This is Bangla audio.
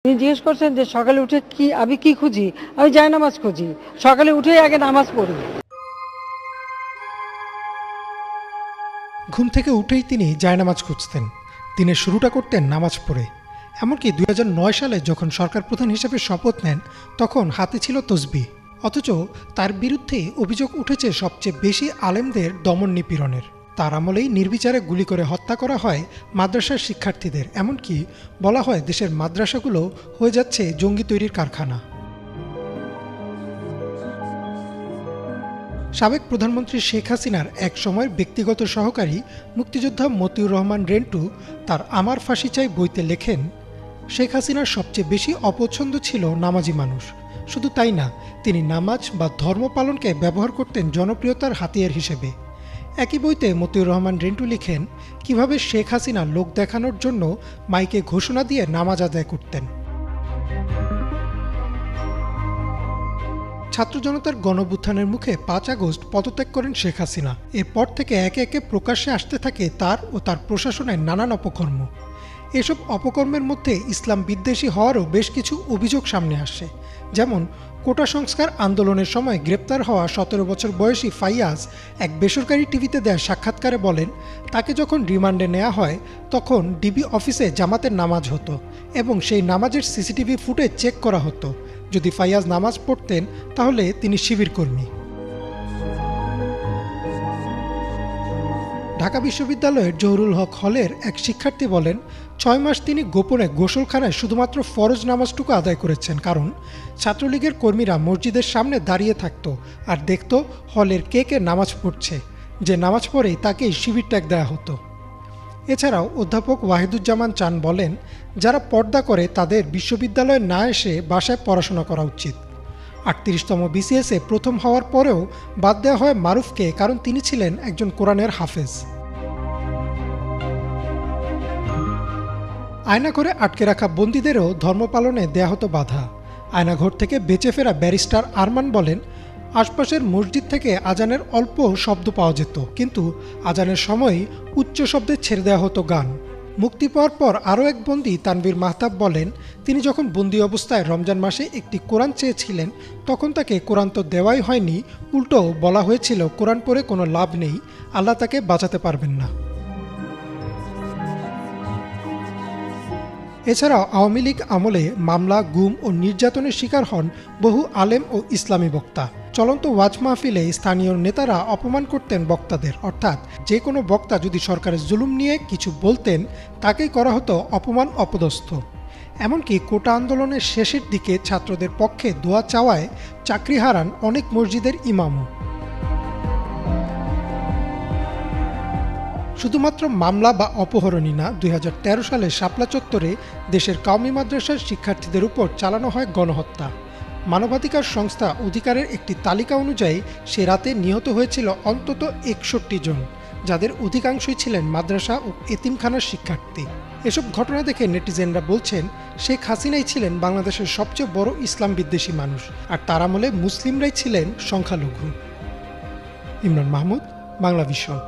তিনি জিজ্ঞেস করছেন যে সকালে উঠে আমি কি খুঁজি, আমি জায়নামাজ খুঁজি, সকালে উঠেই আগে নামাজ পড়ি। ঘুম থেকে উঠেই তিনি জায়নামাজ খুঁজতেন। দিনের শুরুটা করতেন নামাজ পড়ে। এমনকি 2009 সালে যখন সরকার প্রধান হিসেবে শপথ নেন তখন হাতে ছিল তসবিহ। অথচ তার বিরুদ্ধে অভিযোগ উঠেছে সবচেয়ে বেশি আলেমদের দমন নিপীড়নের। তার আমলেই নির্বিচারে গুলি করে হত্যা করা হয় মাদ্রাসার শিক্ষার্থীদের। এমনকি বলা হয় দেশের মাদ্রাসাগুলো হয়ে যাচ্ছে জঙ্গি তৈরির কারখানা। সাবেক প্রধানমন্ত্রী শেখ হাসিনার এক সময়ের ব্যক্তিগত সহকারী মুক্তিযোদ্ধা মতিউর রহমান রেন্টু তার আমার ফাঁসি চাই বইতে লেখেন, শেখ হাসিনার সবচেয়ে বেশি অপছন্দ ছিল নামাজি মানুষ। শুধু তাই না, তিনি নামাজ বা ধর্ম পালনকে ব্যবহার করতেন জনপ্রিয়তার হাতিয়ার হিসেবে। একই বইতে মতিউর রহমান রেন্টু লিখেন কিভাবে শেখ হাসিনা লোক দেখানোর জন্য মাইকে ঘোষণা দিয়ে নামাজ আদায় করতেন। ছাত্র জনতার গণঅভ্যুত্থানের মুখে 5 আগস্ট পদত্যাগ করেন শেখ হাসিনা। এরপর থেকে একে একে প্রকাশ্যে আসতে থাকে তার ও তার প্রশাসনের নানান অপকর্ম। এসব অপকর্মের মধ্যে ইসলাম বিদ্বেষী হওয়ারও বেশ কিছু অভিযোগ সামনে আসে। যেমন কোটা সংস্কার আন্দোলনের সময় গ্রেপ্তার হওয়া 17 বছর বয়সী ফাইয়াজ এক বেসরকারি টিভিতে দেয়া সাক্ষাৎকারে বলেন, তাকে যখন রিমান্ডে নেওয়া হয় তখন ডিবি অফিসে জামাতের নামাজ হতো এবং সেই নামাজের সিসিটিভি ফুটেজ চেক করা হতো। যদি ফাইয়াজ নামাজ পড়তেন তাহলে তিনি শিবির কর্মী। ঢাকা বিশ্ববিদ্যালয়ের জহুরুল হক হলের এক শিক্ষার্থী বলেন, 6 মাস তিনি গোপনে গোসলখানায় শুধুমাত্র ফরজ নামাজটুকু আদায় করেছেন, কারণ ছাত্রলীগের কর্মীরা মসজিদের সামনে দাঁড়িয়ে থাকত আর দেখত হলের কে কে নামাজ পড়ছে। যে নামাজ পড়েই তাকেই শিবির ট্যাগ দেওয়া হতো। এছাড়াও অধ্যাপক ওয়াহিদুজ্জামান চান বলেন, যারা পর্দা করে তাদের বিশ্ববিদ্যালয়ে না এসে বাসায় পড়াশোনা করা উচিত। 38তম বিসিএসে প্রথম হওয়ার পরেও বাদ দেওয়া হয় মারুফকে, কারণ তিনি ছিলেন একজন কোরআনের হাফেজ। আয়নাঘরে আটকে রাখা বন্দীদেরও ধর্ম পালনে দেয়া হতো বাধা। আয়নাঘর থেকে বেঁচে ফেরা ব্যারিস্টার আরমান বলেন, আশপাশের মসজিদ থেকে আজানের অল্প শব্দ পাওয়া যেত, কিন্তু আজানের সময়ই উচ্চ শব্দে ছেড়ে দেওয়া হতো গান। মুক্তি পাওয়ার পর আরও এক বন্দী তানভীর মাহতাব বলেন, তিনি যখন বন্দী অবস্থায় রমজান মাসে একটি কোরআন চেয়েছিলেন তখন তাকে কোরআন তো দেওয়াই হয়নি, উল্টো বলা হয়েছিল কোরআন পড়ে কোনো লাভ নেই, আল্লাহ তাকে বাঁচাতে পারবেন না। এছাড়াও আওয়ামী লীগ আমলে মামলা, গুম ও নির্যাতনের শিকার হন বহু আলেম ও ইসলামী বক্তা। চলন্ত ওয়াজ মাহফিলে স্থানীয় নেতারা অপমান করতেন বক্তাদের, অর্থাৎ যে কোনো বক্তা যদি সরকারের জুলুম নিয়ে কিছু বলতেন তাকেই করা হতো অপমান, অপদস্থ। এমনকি কোটা আন্দোলনের শেষের দিকে ছাত্রদের পক্ষে দোয়া চাওয়ায় চাকরি হারান অনেক মসজিদের ইমামও। শুধুমাত্র মামলা বা অপহরণই না, 2013 সালে শাপলা চত্বরে দেশের কওমি মাদ্রাসার শিক্ষার্থীদের উপর চালানো হয় গণহত্যা। মানবাধিকার সংস্থা অধিকারের একটি তালিকা অনুযায়ী সে রাতে নিহত হয়েছিল অন্তত 61 জন, যাদের অধিকাংশই ছিলেন মাদ্রাসা ও এতিমখানার শিক্ষার্থী। এসব ঘটনা দেখে নেটিজেনরা বলছেন, শেখ হাসিনাই ছিলেন বাংলাদেশের সবচেয়ে বড় ইসলাম বিদ্বেষী মানুষ, আর তার আমলে মুসলিমরাই ছিলেন সংখ্যালঘু। ইমরান মাহমুদ, বাংলা ভিশন।